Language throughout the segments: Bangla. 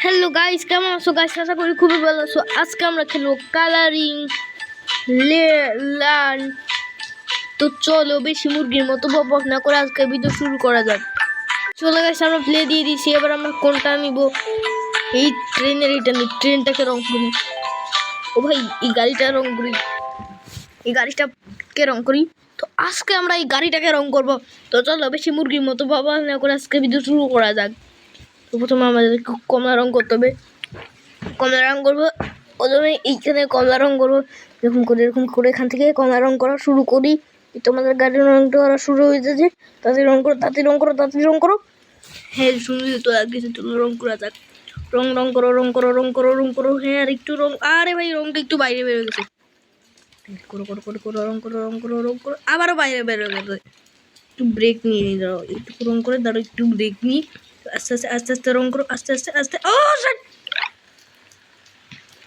হ্যালো গাইস, কেমন আছো গাইস? আশা করি খুবই ভালো আছো। আজকে আমরা খেলবো কালারিং লার্ন। তো চলো বেশি মুরগির মতো বক না করে আজকে ভিডিও শুরু করা যাক। চলো গাইস, আমরা প্লে দিয়ে দিয়েছি। এবার আমরা কোনটা নিব? এই ট্রেনের এটা নি, ট্রেনটাকে রং করি। ও ভাই, এই গাড়িটা রং করি, এই গাড়িটাকে রং করি। তো আজকে আমরা এই গাড়িটাকে রং করব। তো চলো বেশি মুরগির মতো বক না করে আজকে ভিডিও শুরু করা যাক। তো প্রথমে আমাদের কমলা রং করতে হবে। কমলা রং করবো, প্রথমে এইখানে কমলা রং করবো। এরকম করে এখান থেকে কমলা রং করা শুরু করি। তোমাদের গাড়ির রংটা করা শুরু হয়ে যাচ্ছে। তাড়াতাড়ি রং করো, তাড়াতাড়ি রং করো, তাড়াতাড়ি রং করো। হ্যাঁ, শুনলি তো কিছু তুলো রং করা যাক। রং রং করো, রং করো, রং করো, রং করো। হ্যাঁ, আর একটু রং। আরে ভাই, রংটা একটু বাইরে বেরো গেছে। করো করো করো করো, রং করো, রং করো, রং করো। আবারও বাইরে বেরো গেছে। একটু ব্রেক নিয়ে দাও, একটু রং করে দাঁড়ো, একটু ব্রেক নিই। আস্তে আস্তে আস্তে আস্তে রং করো, আস্তে আস্তে আস্তে। ও শিট!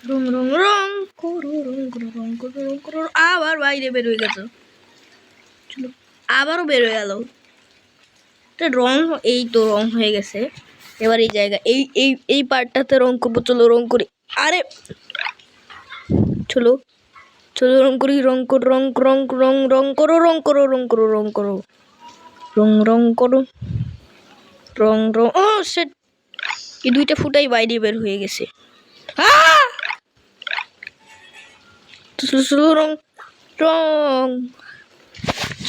রং রং রং করো, রং করো, রং করো, রং করো। আবার বাইরে বের হয়ে গেছে। চলো, আবারও বের হয়ে গেল। রং, এই তো রং হয়ে গেছে। এবার এই জায়গা, এই এই এই পার্টটাতে রং করবো। চলো রং করি। আরে চলো চলো রং করি। রং করো, রং রং রং রং করো, রং করো, রং করো, রং করো, রং রং করো, রং রং। ও শিট! এই দুইটা ফুটাই বাইরে বের হয়ে গেছে। রং রং।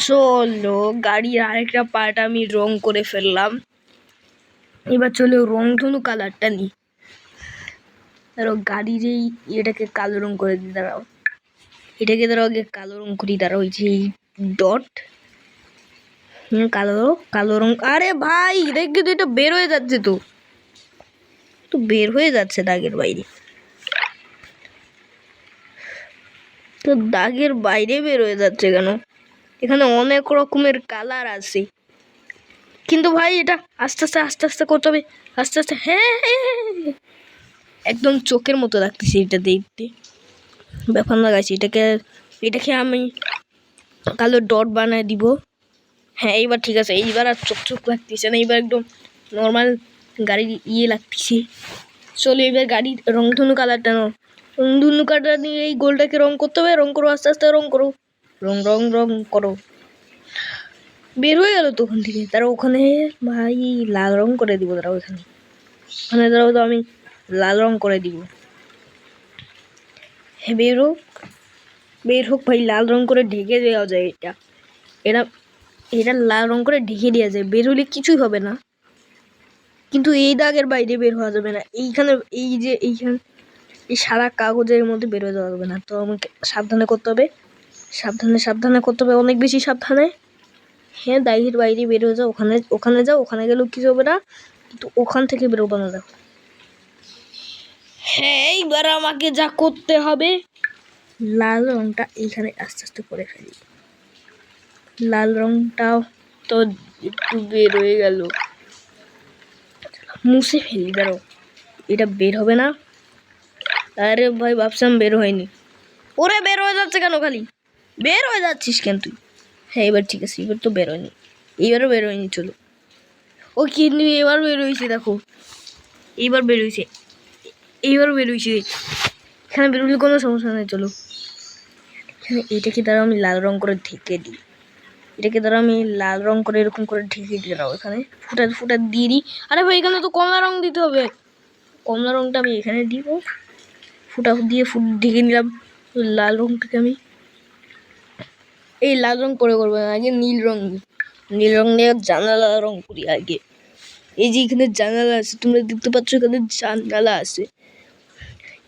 চলো, গাড়ির আরেকটা পার্ট আমি রং করে ফেললাম। এবার চলো রংধনু কালারটা নিই। ধরো গাড়ির এই এটাকে কালো রং করে দিই। দাঁড়াও, এটাকে ধরো আগে কালো রং করি। দাঁড়াও, ওই যে ডট, কালো কালো রং। আরে ভাই, দেখি তো এটা বের হয়ে যাচ্ছে। তো বের হয়ে যাচ্ছে দাগের বাইরে। তো দাগের বাইরে বের হয়ে যাচ্ছে কেন? এখানে অনেক রকমের কালার আছে, কিন্তু ভাই এটা আস্তে আস্তে আস্তে আস্তে করতে হবে। আস্তে আস্তে। হ্যাঁ, একদম চোখের মতো লাগতেছে এটা দেখতে। ব্যাপার না গাইছি, এটাকে আমি কালো ডট বানায় দিব। হ্যাঁ, এইবার ঠিক আছে। এইবার আর চোখ চোখ লাগতেছে না, এইবার একদম নর্মাল গাড়ির লাগতেছে। চলো এবার গাড়ির রংধনু কালারটা নাও। রংধনু কালারটা নিয়ে এই গোলটাকে রং করতে হবে। রং করো, আস্তে আস্তে রং করো, রং রং রং করো। বের হয়ে গেল তখন থেকে। তারা ওখানে ভাই লাল রং করে দিব। তারা ওখানে ওখানে তারাও তো আমি লাল রং করে দিব। হ্যাঁ, বের হোক ভাই, লাল রং করে ঢেকে দেওয়া যায়। এটা এটা লাল রং করে ঢেকে দেওয়া যায়। বের হলে কিছুই হবে না, কিন্তু এই দাগের বাইরে বের হওয়া যাবে না। এইখানে এইখানে এই সারা কাগজের মধ্যে বের হয়ে যাওয়া যাবে না। তো আমাকে সাবধানে করতে হবে, সাবধানে সাবধানে করতে হবে, অনেক বেশি সাবধানে। হ্যাঁ, দাগের বাইরে বের হয়ে যাও। ওখানে যাও, ওখানে গেলেও কিছু হবে না, কিন্তু ওখান থেকে বেরোবো না। দেখো, হ্যাঁ, এইবার আমাকে যা করতে হবে, লাল রংটা এইখানে আস্তে আস্তে করে ফেলি। লাল রংটাও তো একটু বের হয়ে গেল, মুছে ফেলি। দাঁড়ো, এটা বের হবে না। আরে ভাই, ভাবছিলাম বের হয়নি। ওরে, বের হয়ে যাচ্ছে কেন? খালি বের হয়ে যাচ্ছিস কেন তুই? হ্যাঁ, এবার ঠিক আছে। এবার তো বের হয়নি, এইবারও বের হয়নি। চলো, ও কিন্তু এবার বের হয়েছে। দেখো, এইবার বের হয়েছে, এইবারও বের হয়েছে। এখানে বেরোলে কোনো সমস্যা নেই। চলো, এখানে এটাকে দ্বারা আমি লাল রং করে ঢেকে দিই। এটাকে দ্বারা আমি লাল রং করে এরকম করে ঢেকে দিয়ে দাও। এখানে ফুটা ফুটা দিয়ে দিই। আরে ভাই, এখানে তো কমলা রং দিতে হবে। কমলা রংটা আমি এখানে দিব। ফুটা দিয়ে ঢেকে নিলাম। লাল রংটাকে আমি এই লাল রং করে করবো না, আগে নীল রং নিয়ে জানালা রং করি আগে। এই যে এখানে জানালা আছে, তোমরা দেখতে পাচ্ছ এখানে জানালা আছে।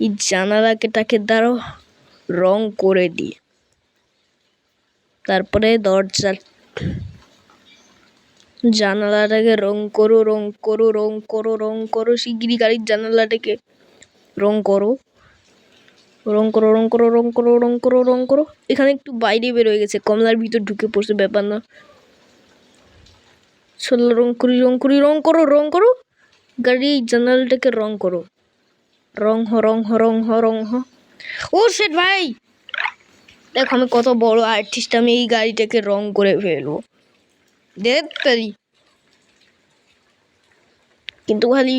এই জানালাটাকে দ্বারা রং করে দিই। তারপরে দরজা, জানালাটাকে রং করো, রং করো, রং করো, রং করো। শিগগিরই গাড়ির জানালাটাকে রং করো, রং করো, রং করো, রং করো, রং করো, রং করো। এখানে একটু বাইরে বের হয়ে গেছে, কমলার ভিতর ঢুকে পড়ছে, ব্যাপার না। চলো রং করি, রং করি, রং করো, রং করো। গাড়ির জানালাটাকে রং করো। রং হ, রং হ, রং হ, রং হ। ও শিট ভাই, দেখো আমি কত বড় আর্টিস্ট। আমি এই গাড়িটাকে রং করে ফেলবো, দেখ তারি। কিন্তু খালি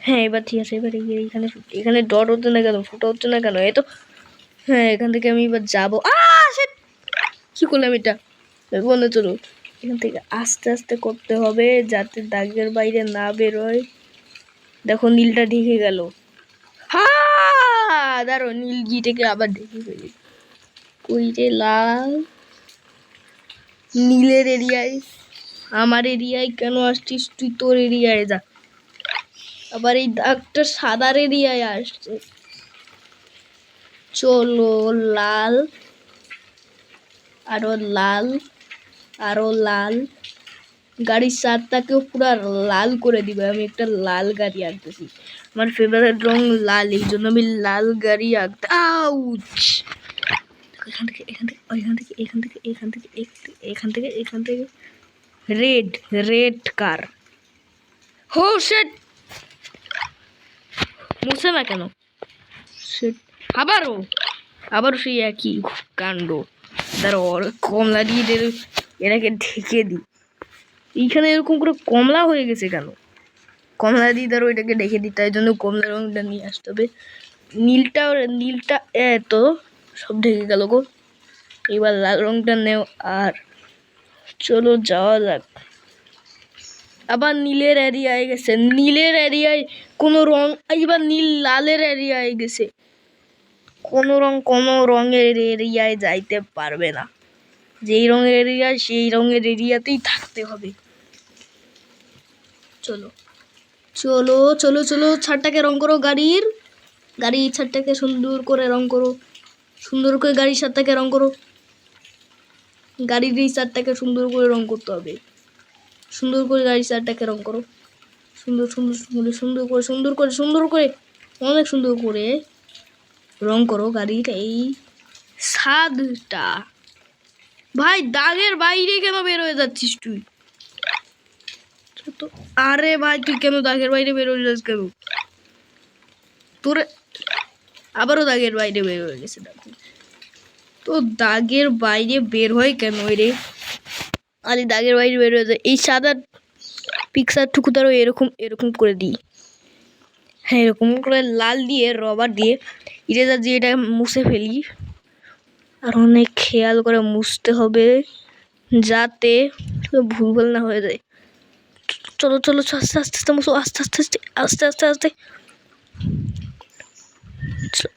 হ্যাঁ এবার ঠিক আছে, এবার এখানে এখানে ডট হচ্ছে না কেন, ফুটা হচ্ছে না কেন? এই তো হ্যাঁ, এখান থেকে আমি এবার যাবো। কি করলাম এটা? বন্ধু চলো, এখান থেকে আস্তে আস্তে করতে হবে যাতে দাগের বাইরে না বেরোয়। দেখো নীলটা ঢেকে গেল। দাঁড়ো, নীল গিটাকে আবার ঢেকে ফেলি। কই রে লাল? নীলের এরিয়ায়, আমার এরিয়ায় কেন আসছিস তুই? তোর এরিয়ায় যা। আবার এই দাগটা সাদার এরিয়ায় আসছে। চলো লাল, আরো লাল, আরো লাল। গাড়ির চারটাকেও পুরো লাল করে দিবে। আমি একটা লাল গাড়ি আঁকতেছি, আমার ফেভারিট রং লাল, এই জন্য আমি লাল গাড়ি আঁকতে। আউচ! এখান থেকে এখান থেকে এখান থেকে এখান থেকে এখান থেকে এখান থেকে এখান থেকে রেড, রেড কার। হো শিট! মুছে না কেন? শিট! আবারও সেই একই কাণ্ড। দাঁড়ো, কমলা দিয়ে এটাকে ঢেকে দিই। এইখানে এরকম করে কমলা হয়ে গেছে কেন? কমলা দিয়ে ধরো এটাকে ঢেকে দিই, তাই জন্য কমলা রঙটা নিয়ে আসতে হবে। নীলটা এত সব ঢেকে গেল গো। এবার লাল রঙটা নেও আর চলো যাওয়া যাক। আবার নীলের এরিয়ায় গেছে, নীলের এরিয়ায় কোনো রং, এবার নীল লালের এরিয়ায় গেছে। কোনো রঙের এরিয়ায় যাইতে পারবে না। যেই রঙের এরিয়া সেই রঙের এরিয়াতেই থাকতে হবে। চলো চলো চলো চলো, ছাদটাকে রং করো, গাড়ির ছাদটাকে সুন্দর করে রং করো। সুন্দর করে গাড়ির ছাদটাকে রং করো। গাড়ির এই ছাদটাকে সুন্দর করে রং করতে হবে। সুন্দর করে গাড়ির ছাদটাকে রং করো। সুন্দর সুন্দর সুন্দর সুন্দর করে সুন্দর করে সুন্দর করে অনেক সুন্দর করে রং করো গাড়ির এই ছাদটা। ভাই দাগের বাইরে কেন বের হয়ে যাচ্ছিস তুই? আরে ভাই তুই কেন দাগের বাইরে বের হয়ে যাস কেন? তোর আবারও দাগের বাইরে বের হয়ে গেছে। দেখো তো দাগের বাইরে বের হয় কেন রে? আরে দাগের বাইরে বের হয়ে যায়। এই সাদা পিকচার টুকু তারও এরকম এরকম করে দিই। হ্যাঁ এরকম করে লাল দিয়ে রবার দিয়ে ইরেজার দিয়ে এটা মুছে ফেলি। আর অনেক খেয়াল করে মুছতে হবে যাতে ভুলভাল না হয়ে যায়। চলো চলো আস্তে আস্তে আস্তে মুছো, আস্তে আস্তে আস্তে আস্তে আস্তে আস্তে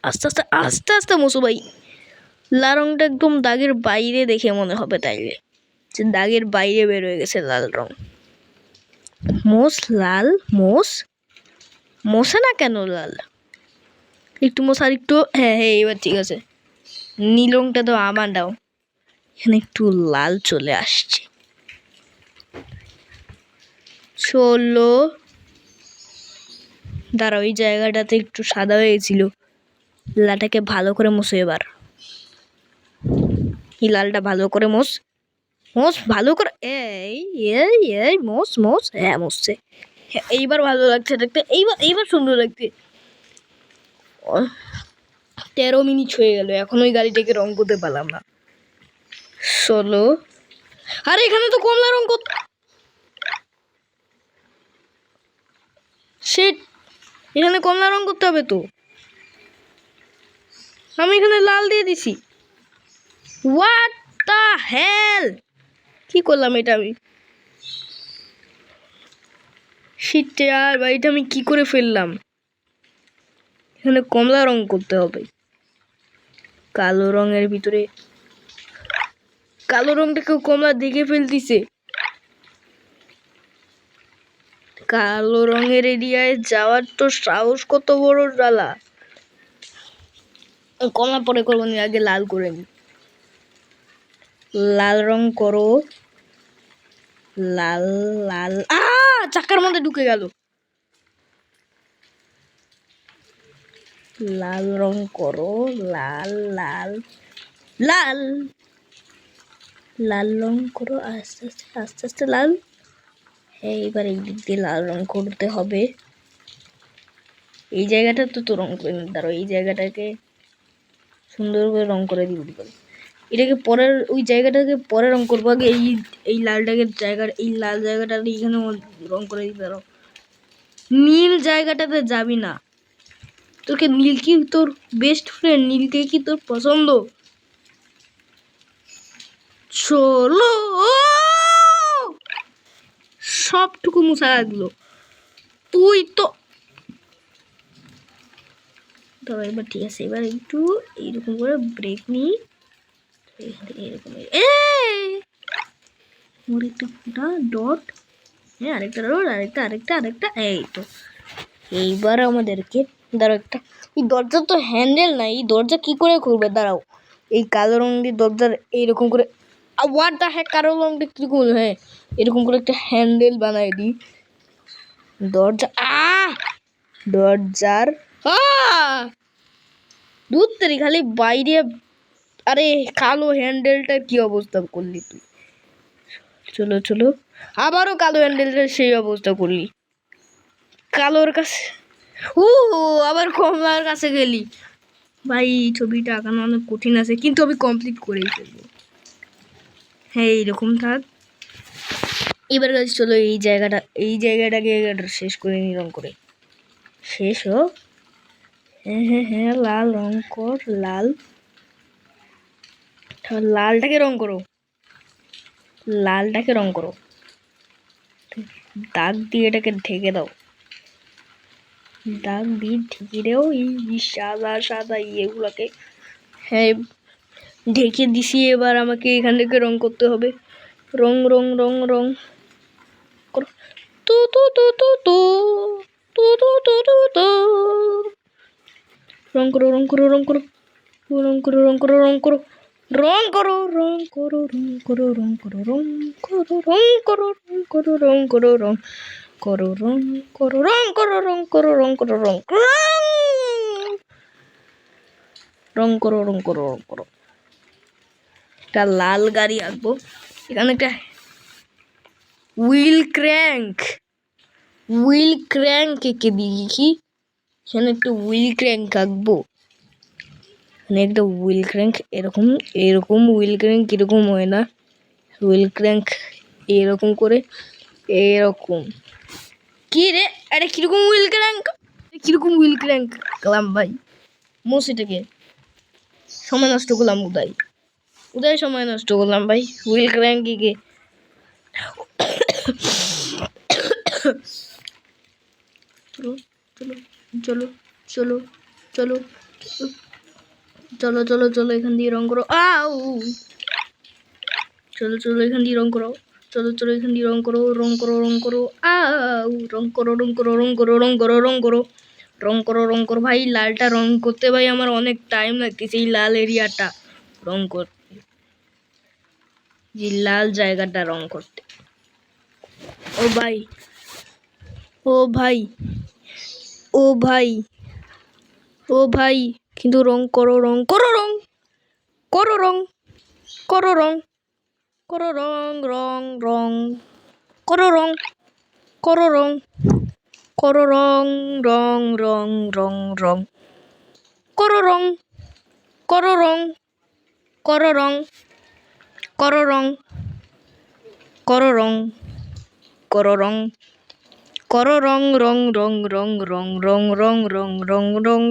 আস্তে আস্তে আস্তে আস্তে মুছো ভাই। লাল রংটা একদম দাগের বাইরে দেখে মনে হবে তাইলে যে দাগের বাইরে বের হয়ে গেছে লাল রং। মোস লাল, মোছে না কেন লাল? একটু মোছ আর একটু। হ্যাঁ হ্যাঁ এবার ঠিক আছে। নীল রংটা তো আমার দাও। এখানে একটু লাল চলে আসছে। চলো দাঁড়াও, ওই জায়গাটাতে একটু সাদা হয়েছিল, লালটাকে ভালো করে মুছো। এবার এই লালটা ভালো করে মোছ ভালো করে। এই এই এই মোছ হ্যাঁ মুছছে। হ্যাঁ এইবার ভালো লাগছে দেখতে, এইবার সুন্দর লাগছে। 13 মিনিট হয়ে গেল, এখন ওই গাড়িটাকে রং করতে পারলাম না। চলো, আরে এখানে তো কমলা রং করতে। এখানে কমলা রং করতে হবে তো, আমি এখানে লাল দিয়ে দিছি। What the hell! কি করলাম এটা আমি? শিট আর বাড়িটা আমি কি করে ফেললাম? এখানে কমলা রং করতে হবে। কালো রঙের ভিতরে কালো রংটাকেও কমলা দেখে ফেলতিছে। কালো রঙের এরিয়ায় যাওয়ার তো সাহস কত বড় জ্বালা। কমলা পরে করবো নি, আগে লাল করে নি। লাল রং করো, লাল লাল। চাকার মধ্যে ঢুকে গেল। লাল রং করো, লাল লাল লাল লাল রং করো, আস্তে আস্তে আস্তে আস্তে লাল। এইবার এই দিক দিয়ে লাল রং করতে হবে। এই জায়গাটা তো রং করে নিতে পারো, এই জায়গাটাকে সুন্দর করে রং করে দিব। এটাকে পরের ওই জায়গাটাকে পরে রং করবো, আগে এই লালটাকে এই লাল জায়গাটা এইখানে রং করে দিতে পারো। নীল জায়গাটাতে যাবি না। তোকে নীল কি তোর বেস্ট ফ্রেন্ড? নীলকে কি তোর পছন্দ? চলো, সবটুকু মুছা লাগলো। তুই তো তবে এবার ঠিক আছে, এবার একটু এইরকম করে ব্রেক নিই। এরকম মোর একটা ফুটা ডট, হ্যাঁ আরেকটা ডট, আরেকটা এই তো। এইবার আমাদেরকে দাঁড়াও, একটা এই দরজা তো হ্যান্ডেল নাই, এই দরজা কি করে খুলবে? দাঁড়াও, এই কালো রং দিয়ে দরজার এইরকম করে হোয়াট দ্য হেক, কালো রংটা কি করবো? হ্যাঁ এরকম করে একটা হ্যান্ডেল বানাই দিই দরজা। দরজার দুধ তৈরি খালি বাইরে। আরে কালো হ্যান্ডেলটার কি অবস্থা করলি তুই? চলো চলো, আবারও কালো হ্যান্ডেলটার সেই অবস্থা করলি। কালোর কাছে আবার কমলার কাছে গেলি। ভাই ছবিটা আঁকানো অনেক কঠিন আছে, কিন্তু আমি কমপ্লিট করেই ফেলবো। হ্যাঁ এইরকম থাক। এবার কাছে চলো, এই জায়গাটাকে শেষ করে নি রং করে। শেষ হোক। হ্যাঁ লাল রং কর, লালটাকে রং করো, লালটাকে রং করো। দাগ দিয়ে এটাকে ঢেকে দাও, দাগ দিয়ে ঢেকে দাও এই সাদা সাদা ইয়েগুলোকে। হ্যাঁ ঢেকে দিছি। এবার আমাকে এখান থেকে রং করতে হবে। রং রং রং রং করো। তু তু তু তু তু তু তু তু তু তু। রং করো রং করো রং করো রং করো রং করো রং করো রং করো রং করো রং করো রং করো রং করো রং করো রং করো রং করো রং করো রং করো রং করো রং করো রং করো রং রং করো রং করো রং করো। একটা লাল গাড়ি আঁকবো। এখানে একটা হুইল ক্র্যাঙ্ক এঁকে দিই কি? এখানে একটা হুইল ক্র্যাঙ্ক আঁকবো। মানে একটা হুইল ক্র্যাঙ্ক এরকম হুইল ক্র্যাঙ্ক এরকম হয় না, হুইল ক্র্যাঙ্ক এরকম করে এরকম। কি রে, আরে কিরকম হুইল ক্র্যাঙ্ক গেলাম ভাই? মসিটাকে সময় নষ্ট করলাম, উদয় সময় নষ্ট করলাম ভাই হুইল ক্র্যাঙ্কে। চলো চলো চলো চলো চলো চলো এখান দিয়ে রং করো। চলো চলো এখান দিয়ে রং করো। চলো চলো এখান দিয়ে রং করো রং করো রং করো রং করো রং করো রং করো রং করো রং করো রং করো রং করো। ভাই লালটা রং করতে ভাই আমার অনেক টাইম লাগতেছে, এই লাল এরিয়াটা রং করতে, যে লাল জায়গাটা রং করতে। ও ভাই ও ভাই ও ভাই ও ভাই, কিন্তু রং করো রং করো রং করো রং করো রং করো রং রং রং করো রং করো রং করো রং রং রং রং রং করো রং করো রং করো রং করো রং করো রং করো রং করো রং রং রং রং রং রং রং রং রং রং।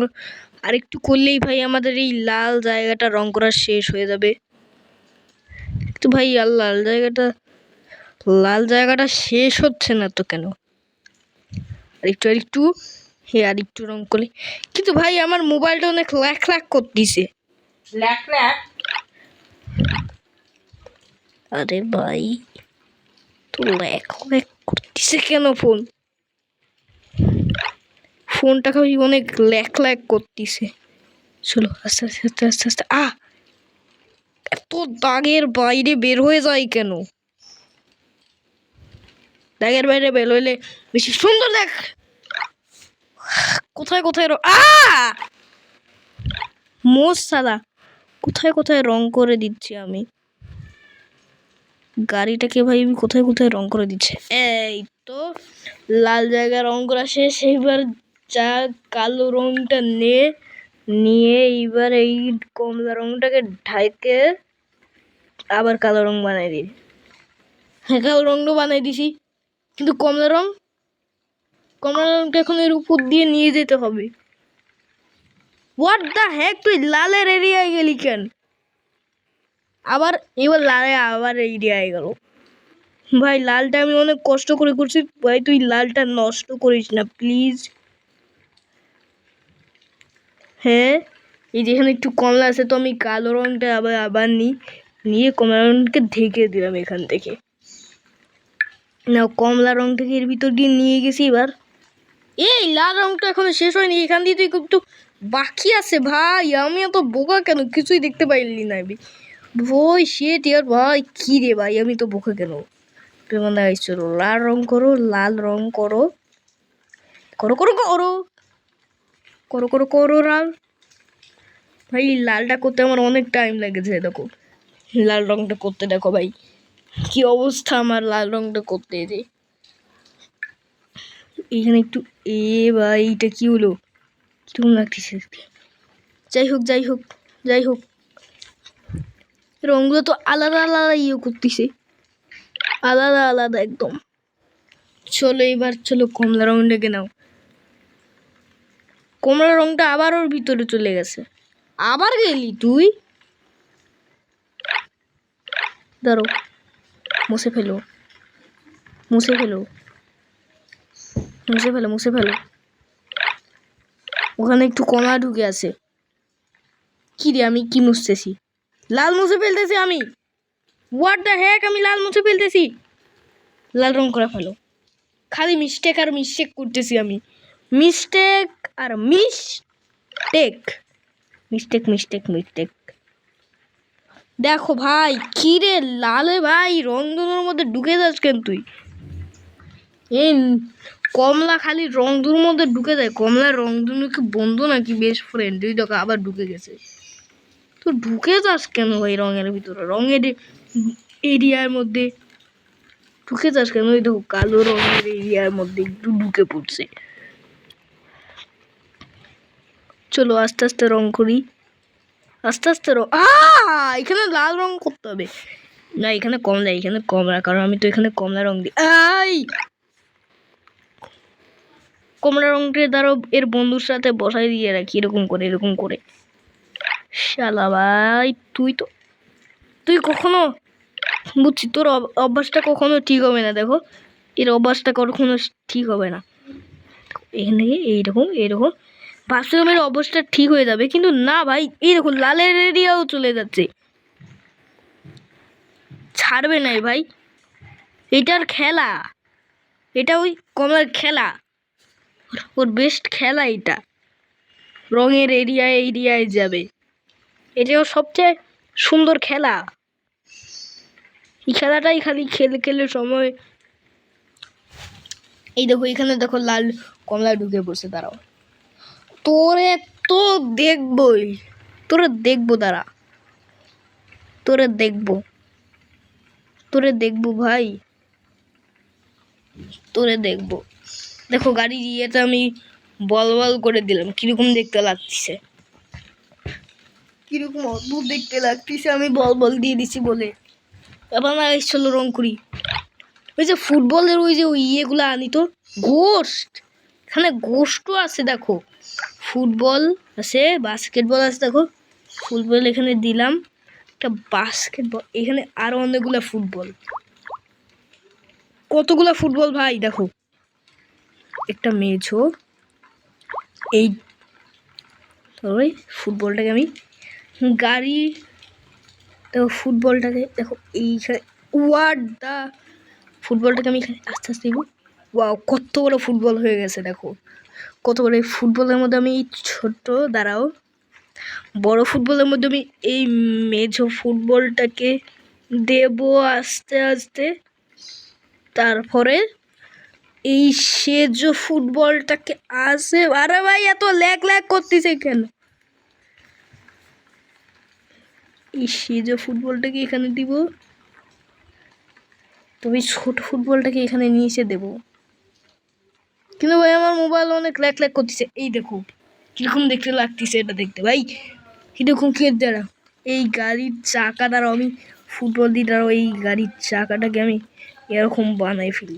আরেকটু করলেই ভাই আমাদের এই লাল জায়গাটা রং করা শেষ হয়ে যাবে। কিন্তু ভাই আর লাল জায়গাটা শেষ হচ্ছে না তো কেন? আরেকটু হ্যাঁ আরেকটু রং করলে। কিন্তু ভাই আমার মোবাইলটা অনেক ল্যাক করতেছে। আরে ভাই তো ল্যাক করতেছে কেন? ফোনটা ভাই অনেক ল্যাক করতেছে। চলো আস্তে আস্তে আস্তে আস্তে আস্তে। এত দাগের বাইরে বের হয়ে যায় কেন? দাগের বাইরে বের হইলে বেশি সুন্দর দেখ। কোথায় কোথায় মোস সাদা, কোথায় কোথায় রং করে দিচ্ছি আমি গাড়িটাকে ভাই, আমি কোথায় কোথায় রং করে দিচ্ছে। এই তো লাল জায়গায় রং করা শেষ। এইবার যা কালো রংটা নিয়ে এইবার এই কমলা রংটাকে ঢাইকে আবার কালো রং বানাই দিই। হ্যাঁ কালো রংটা বানাই দিছি, কিন্তু কমলা রং কমলা রংটা এখন এর উপর দিয়ে নিয়ে যেতে হবে। হোয়াট দ্য হ্যাক, তুই লালের এরিয়ায় গেলি কেন? আবার এবার লালে আবার এরিয়ায় গেল। ভাই লালটা আমি অনেক কষ্ট করে করছি ভাই, তুই লালটা নষ্ট করিস না প্লিজ। হ্যাঁ, এই যেখানে একটু কমলা আছে তো আমি কালো রংটা আবার আবার নিয়ে কমলা রংটাকে ঢেকে দিলাম এখান থেকে। না, কমলা রংটাকে এর ভিতর দিয়ে নিয়ে গেছি। এবার এই লাল রংটা এখনো শেষ হয়নি, এখান দিয়ে তুই একটু বাকি আছে ভাই। আমি এত বোকা কেন, কিছুই দেখতে পাইলি না ভাই। শেট ইয়ার ভাই, কি রে ভাই, আমি তো বোকা কেন? চলো লাল রং করো, লাল রং করো, করো করো করো করো করো করো লাল। ভাই লালটা করতে আমার অনেক টাইম লেগেছে। দেখো লাল রংটা করতে, দেখো ভাই কি অবস্থা আমার লাল রংটা করতে। যে এখানে একটু ভাই এটা কি হলো, কিরকম লাগতেছে। যাই হোক যাই হোক যাই হোক, রংগুলো তো আলাদা আলাদা করতেছে, আলাদা আলাদা একদম। চলো এবার চলো কমলা রংটাকে নাও। কমলা রংটা আবার ওর ভিতরে চলে গেছে। আবার গেলি তুই, ধরো মুছে ফেলো মুছে ফেলো মুছে ফেলো মুছে ফেলো। ওখানে একটু কমলা ঢুকে আছে। কি রে, আমি কি মুছতেছি? লাল মুছে ফেলতেছি আমি। হোয়াট দ্য হ্যাক, আমি লাল মুছে ফেলতেছি। লাল রং করে ফেলো। খালি মিস্টেক আর মিস্টেক করতেছি আমি, মিস্টেক আর মিস্টেক মিস্টেক মিস্টেক মিস্টেক। দেখো ভাই কি রে লালে ভাই, রংধনুর মধ্যে ঢুকে যাস কেন তুই? এই কমলা খালি রংধনুর মধ্যে ঢুকে যায়। কমলা রংধনু কি বন্ধু নাকি বেস্ট ফ্রেন্ড? তুই দেখো আবার ঢুকে গেছে। তো ঢুকে যাস কেন ভাই রঙের ভিতরে, রঙের এরিয়ার মধ্যে ঢুকে যাস কেন? ওই দেখো কালো রঙের এরিয়ার মধ্যে একটু ঢুকে পড়ছে। চলো আস্তে আস্তে রং করি, আস্তে আস্তে রং। এখানে লাল রং করতে হবে না, এখানে কমলা, এখানে কমলা, কারণ আমি তো এখানে কমলা রং দিই। কমলা রংটা ধরো এর বন্ধুর সাথে বসাই দিয়ে রাখি, এরকম করে এরকম করে। শালা ভাই তুই কখনো, বুঝছি তোর অভ্যাসটা কখনো ঠিক হবে না। দেখো এর অভ্যাসটা কখনো ঠিক হবে না। এখানে এইরকম এইরকম ভাবছিলাম এর অভ্যাসটা ঠিক হয়ে যাবে, কিন্তু না ভাই, এই দেখো লালের এরিয়াও চলে যাচ্ছে, ছাড়বে নাই ভাই। এটার খেলা, এটা ওই কমলার খেলা, ওর বেস্ট খেলা এটা। রঙের এরিয়ায় যাবে, এটাও সবচেয়ে সুন্দর খেলা। এই খেলাটাই খালি খেলে সময়। এই দেখো এখানে দেখো লাল কমলা ঢুকে পড়ছে। দাঁড়াও, তোরে তো দেখবই, তোরে দেখবো, দাঁড়া তোরে দেখবো ভাই, তোরে দেখবো। দেখো গাড়ি ইয়েতে আমি বল বল করে দিলাম, কিরকম দেখতে লাগতেছে, কিরকম অদ্ভুত দেখতে লাগতেছে। আমি বল দিয়ে দিছি বলে। এবার না চলো রং করি। ওই যে ফুটবলের ওই যে ইয়েগুলো আনি তো, গোস্ট, এখানে গোস্টও আছে দেখো। ফুটবল আছে, বাস্কেটবল আছে, দেখো ফুটবল এখানে দিলাম, একটা বাস্কেটবল, এখানে আরো অনেকগুলো ফুটবল, কতগুলো ফুটবল ভাই। দেখো একটা মেঝো, এই ওই ফুটবলটাকে আমি গাড়ি, দেখো ফুটবলটাকে দেখো এইখানে, ওয়াট দা, ফুটবলটাকে আমি এখানে আস্তে আস্তে দিব। ওয়াও, কত বড় ফুটবল হয়ে গেছে দেখো, কত বড়। এই ফুটবলের মধ্যে আমি ছোট, দাঁড়াও, বড় ফুটবলের মধ্যে আমি এই মেঝো ফুটবলটাকে দেব আস্তে আস্তে। তারপরে এই সেজো ফুটবলটাকে আসে। আরে ভাই এত ল্যাগ করতেছে কেন? এই সেজো ফুটবলটাকে এখানে দিব, তবে ছোট ফুটবলটাকে এখানে নিয়ে এসে দেবো। কিন্তু ভাই আমার মোবাইল অনেক ল্যাগ করতেছে। এই দেখো কিরকম দেখতে লাগতেছে এটা দেখতে ভাই, কিরকম কে দ্বারা এই গাড়ির চাকা দ্বারা আমি ফুটবল দিয়ে দ্বারা এই গাড়ির চাকাটাকে আমি এরকম বানাই ফেলি।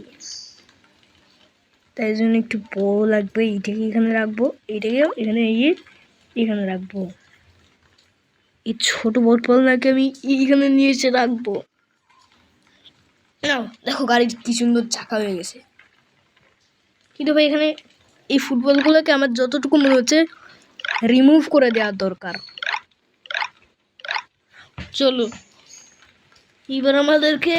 তাই জন্য একটু বড় লাগবে। এইটাকে এখানে রাখবো, এইটাকে এখানে এখানে রাখবো। এই ছোট বটপালনাকে আমি এইখানে নিয়ে এসে রাখবো। নাও দেখো গাড়ির কি সুন্দর চাকা হয়ে গেছে। কিন্তু ভাই এখানে এই ফুটবলগুলোকে আমার যতটুকু মনে হচ্ছে রিমুভ করে দেওয়ার দরকার। চলো এবার আমাদেরকে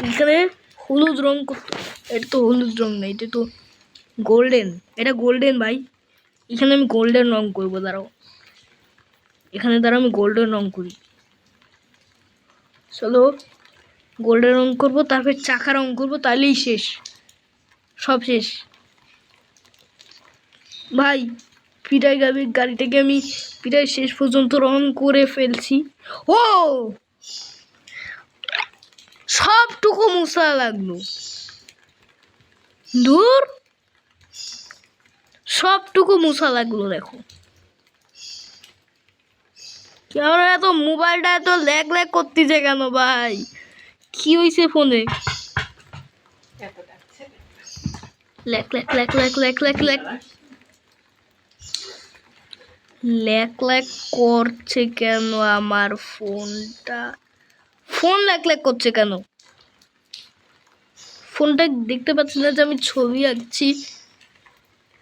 এখানে হলুদ রং করতে। এটা তো হলুদ রং না, এটা তো গোল্ডেন। এটা গোল্ডেন ভাই, এখানে আমি গোল্ডেন রং করবো। দাঁড়াও, এখানে আমি গোল্ডেন রং করি। চলো গোল্ডেন রং করবো, তারপর চাকা রং করবো, তাহলেই শেষ, সব শেষ ভাই। গাড়িটাকে আমি প্রায় শেষ পর্যন্ত রং করে ফেলছি। ও সবটুকু মুছা লাগলো, দূর সবটুকু মুছা লাগলো। দেখো কেমন এত মোবাইলটা এত ল্যাগ ল্যাগ করতেছে কেন ভাই? কি হয়েছে ফোনে? Lag lag lag lag lag lag lag lag lag করছে কেন আমার ফোনটা? ফোন ল্যাগ ল্যাগ করছে কেন? ফোনটা দেখতে পাচ্ছি না যে আমি ছবি আঁকছি।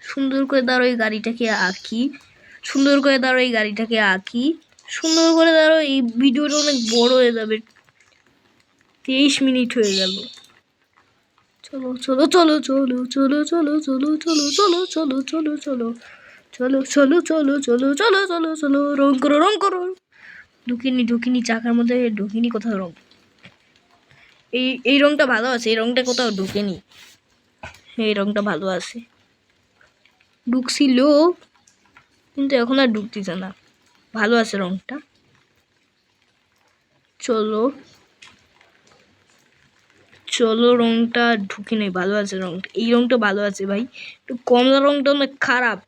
সুন্দর করে দাঁড়ো এই গাড়িটাকে আঁকি, সুন্দর করে দাঁড়ো এই গাড়িটাকে আঁকি, সুন্দর করে দাঁড়ো। এই ভিডিওটা অনেক বড় হয়ে যাবে। 23 মিনিট হয়ে গেল। চলো চলো চলো চলো চলো চলো চলো চলো চলো চলো চলো চলো চলো চলো চলো চলো চলো চলো চলো রং করো রং করো। ঢুকিনি চাকার মধ্যে ঢুকিনি কোথাও রং। এই রংটা ভালো আছে, এই রংটা কোথাও ঢুকেনি। এই রংটা ভালো আছে, ঢুকছিল কিন্তু এখন আর ঢুকতেছে না। ভালো আছে রংটা। চলো চলো রংটা ঢুকে নেই, ভালো আছে রংটা। এই রংটা ভালো আছে ভাই। একটু কমলা রংটা অনেক খারাপ।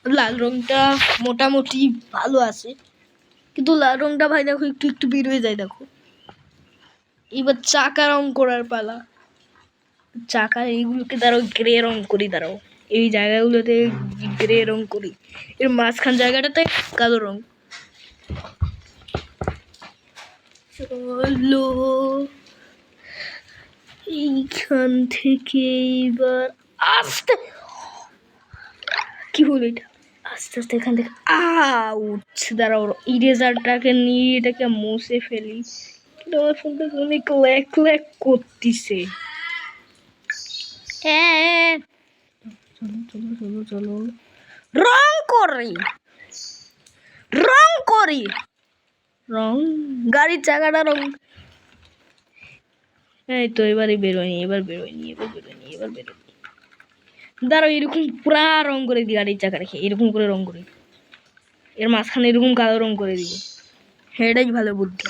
লাল রংটা মোটামুটি ভালো আছে, কিন্তু লাল রংটা ভাই দেখো একটু একটু বের হয়ে যায়। দেখো এবার চাকা রং করার পালা। চাকা এইগুলোকে দাঁড়াও গ্রে রং করি। দাঁড়াও এই জায়গাগুলোতে গ্রে রং করি, এর মাঝখান জায়গাটাতে কালো রং। চলো এইখান থেকে এবার আস্তে, কি হলো এটা? আস্তে আস্তে এখান থেকে আউট। দাঁড়াও ইরেজারটাকে নিয়ে এটাকে মুছে ফেলি। কিন্তু আমার ফোনটা অনেক ল্যাক ল্যাক করতেছে। হ্যাঁ চলো চলো চলো চলো রং করি, রং করি, রং গাড়ির চাকাটা রং। এই তো এবারে বেরোয়নি, এবার বেরোয়নি, এবার বেরোয়নি, এবার বেরোয়নি। দাঁড়াও এরকম পুরা রং করে দিই গাড়ির চাকা রেখে, এরকম করে রং করি। এর মাঝখানে এরকম কালো রং করে দিব। এটাই ভালো বুদ্ধি।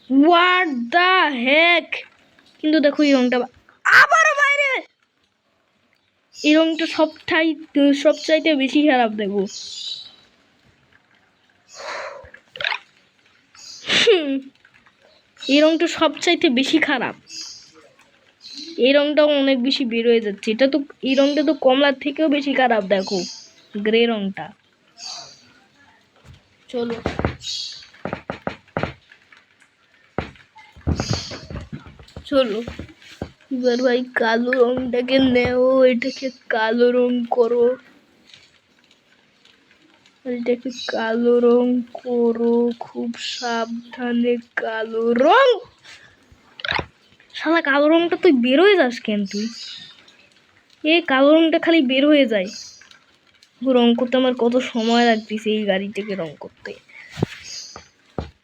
হোয়াট দ্য হেক! কিন্তু দেখো এই রংটা আবারও বাইরে। এই রংটা সবচাইতে বেশি খারাপ। দেখো এই রংটা সবচাইতে বেশি খারাপ। এই রংটাও অনেক বেশি বের হয়ে যাচ্ছে। এটা তো এই রংটা তো কমলার থেকেও বেশি খারাপ। দেখো গ্রে রংটা। চলো চলো এবার ভাই কালো রংটাকে নেও, এটাকে কালো রং করো, এটাকে কালো রং করো খুব সাবধানে। কালো রং। শালা কালো রংটা তুই বের হয়ে যাস কেন? তুই কালো রংটা খালি বের হয়ে যায়। রং করতে আমার কত সময় লাগতেছে এই গাড়িটাকে রং করতে।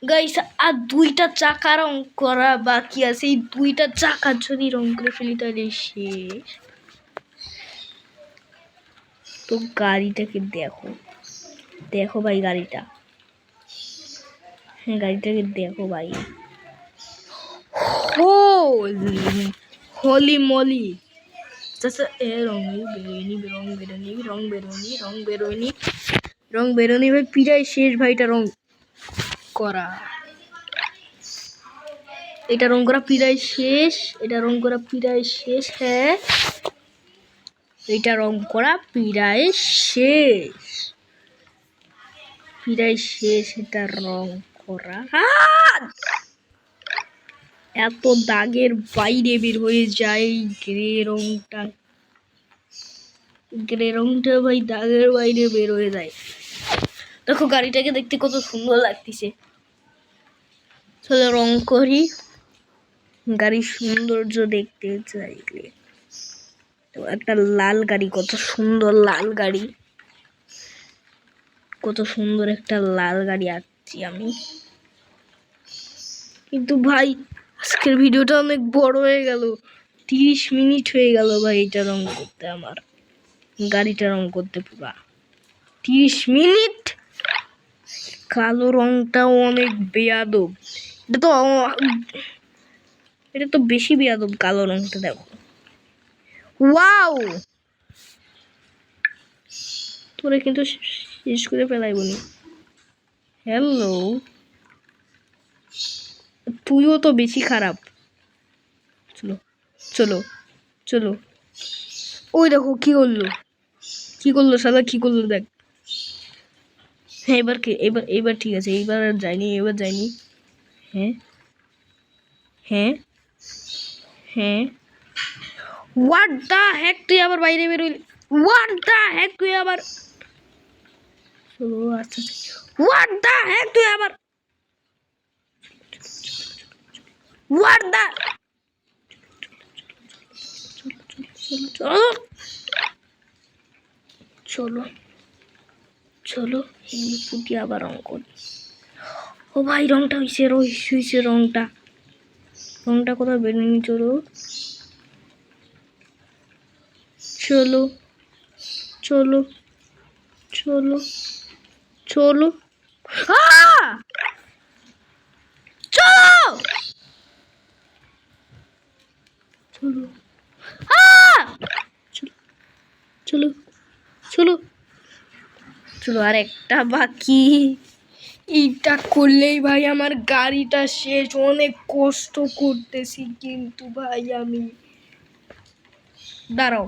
গাইস আর দুইটা চাকা রং করা বাকি আছে। এই দুইটা চাকা যদি রং করে ফেলি তাহলে শেষ। তো গাড়িটাকে দেখো, দেখো ভাই গাড়িটা। হ্যাঁ গাড়িটাকে দেখো ভাই। হোলি মলি রং বেরোনি ভাই। পিড়াই শেষ ভাইটা রং করা। এটা রং করা পিড়াই শেষ, এটা রং করা পিড়াই শেষ। হ্যাঁ এটা রং করা প্রায় শেষ, প্রায় শেষ এটা রং করা। এত দাগের বাইরে বের হয়ে যায় গ্রে রংটা, গ্রে রংটা ভাই দাগের বাইরে বের হয়ে যায়। দেখো গাড়িটাকে দেখতে কত সুন্দর লাগতেছে। চলো রং করি, গাড়ির সৌন্দর্য দেখতে চাইলে। তো একটা লাল গাড়ি, কত সুন্দর লাল গাড়ি, কত সুন্দর একটা লাল গাড়ি আঁকছি আমি। কিন্তু ভাই আজকের ভিডিওটা অনেক বড় হয়ে গেল, 30 মিনিট হয়ে গেল ভাই এটা রং করতে, আমার গাড়িটা রং করতে পুরা 30 মিনিট। কালো রংটাও অনেক বেয়াদব, এটা তো বেশি বেয়াদব কালো রংটা। দেখো ওয়াও, তোরে কিন্তু শেষ করে ফেলাইবনি। হ্যালো, তুইও তো বেশি খারাপ। চলো চলো চলো, ওই দেখো কি করলো, কি করলো শালা, কি করলো দেখ। হ্যাঁ এবার কি, এবার এবার ঠিক আছে, এইবার আর যায়নি, এবার যায়নি। হ্যাঁ হ্যাঁ হ্যাঁ, হোয়াট দ্য হ্যাক, তুই আবার বাইরে বেরোলি, হোয়াট দ্য হ্যাক তুই আবার, চলো আচ্ছা হোয়াট দ্য হ্যাক তুই আবার, হোয়াট দ্য, চলো চলো চলো এই পুটি আবার রং করি। ও ভাই রংটা হয়েছে, হয়েছে রংটা, রংটা কোথাও বেরোয়নি। চলো চলো চলো চলো চলো, চলো চলো চলো চলো চলো, আর একটা বাকি, এইটা করলেই ভাই আমার গাড়িটা শেষ। অনেক কষ্ট করতেছি কিন্তু ভাই আমি, দাঁড়াও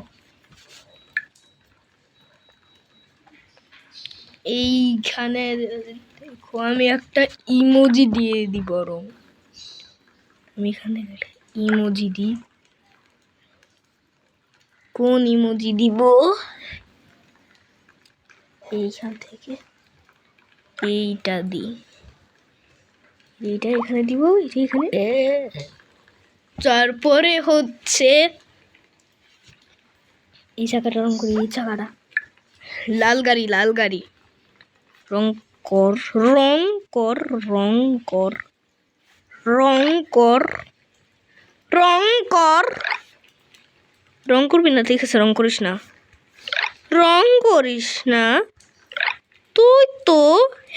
এইখানে দেখো আমি একটা ইমোজি দিয়ে দিই, বরং আমি এখানে ইমোজি দিই। কোন ইমোজি দিব, এইখান থেকে এইটা দিই, এইটা এখানে দিব, এটা এখানে। তারপরে হচ্ছে এই চাকাটা রং করি, এই চাকাটা লাল গাড়ি, লাল গাড়ি রং কর, রং কর, রং কর, রং কর, রং কর, রং করবি না, ঠিক আছে রং করিস না, রং করিস না, তুই তো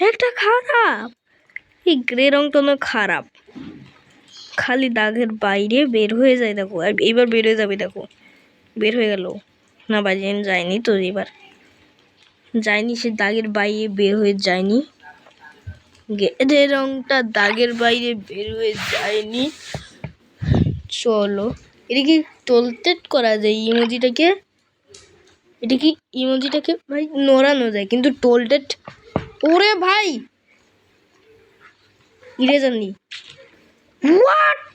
একটা খারাপ। এই গ্রে রংটা না খারাপ, খালি দাগের বাইরে বের হয়ে যায়। দেখো আর এবার বের হয়ে যাবে, দেখো বের হয়ে গেল না, বাজে যায়নি তো, এবার যায়নি, সে দাগের বাইরে বের হয়ে যায়নি, গ্রে রংটা দাগের বাইরে বের হয়ে যায়নি। চলো এটা কি টোলটেট করা যায় ইমোজিটাকে, এটা কি ইমোজিটাকে ভাই নড়ানো যায়, কিন্তু টোলটেট, ওরে ভাই ইরেজার নেই। হোয়াট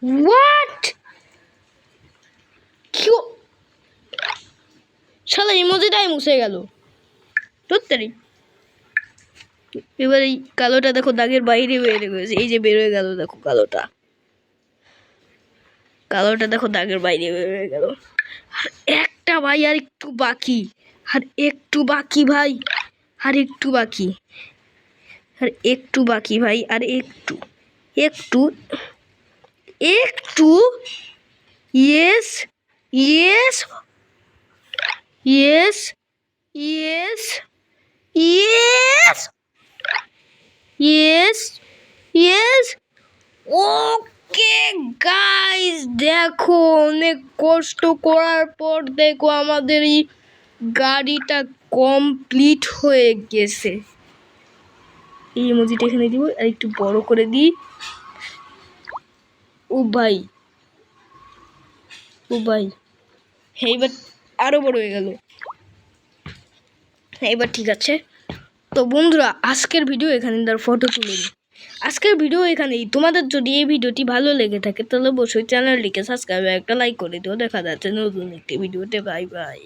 হোয়াট, কি শালা ইমোজিটাই মুছে গেল, সত্যি। এবার এই কালোটা দেখো দাগের বাইরে বেরিয়ে গেছে, এই যে বের হয়ে গেল, দেখো কালোটা, কালোটা দেখো দাগের বাইরে বের হয়ে গেল। আর একটা ভাই আর একটু বাকি, আর একটু বাকি ভাই, আর একটু বাকি, আর একটু বাকি ভাই, আর একটু একটু একটু, yes yes yes yes yes yes yes. Okay guys, দেখো অনেক কষ্ট করার পর দেখো আমাদের এই গাড়িটা কমপ্লিট হয়ে গেছে। এই ইমোজিটা এখানে দিব, আর একটু বড় করে দিই। ও ভাই, ও ভাই এইবার আরও বড় হয়ে গেল। এইবার ঠিক আছে। তো বন্ধুরা আজকের ভিডিও এখানে তার ফটো তুলে নিই। আজকের ভিডিও এখানেই। তোমাদের যদি এই ভিডিওটি ভালো লেগে থাকে তাহলে অবশ্যই চ্যানেলটিকে সাবস্ক্রাইব একটা লাইক করে দিও। দেখা যাচ্ছে নতুন একটি ভিডিওতে। Bye bye.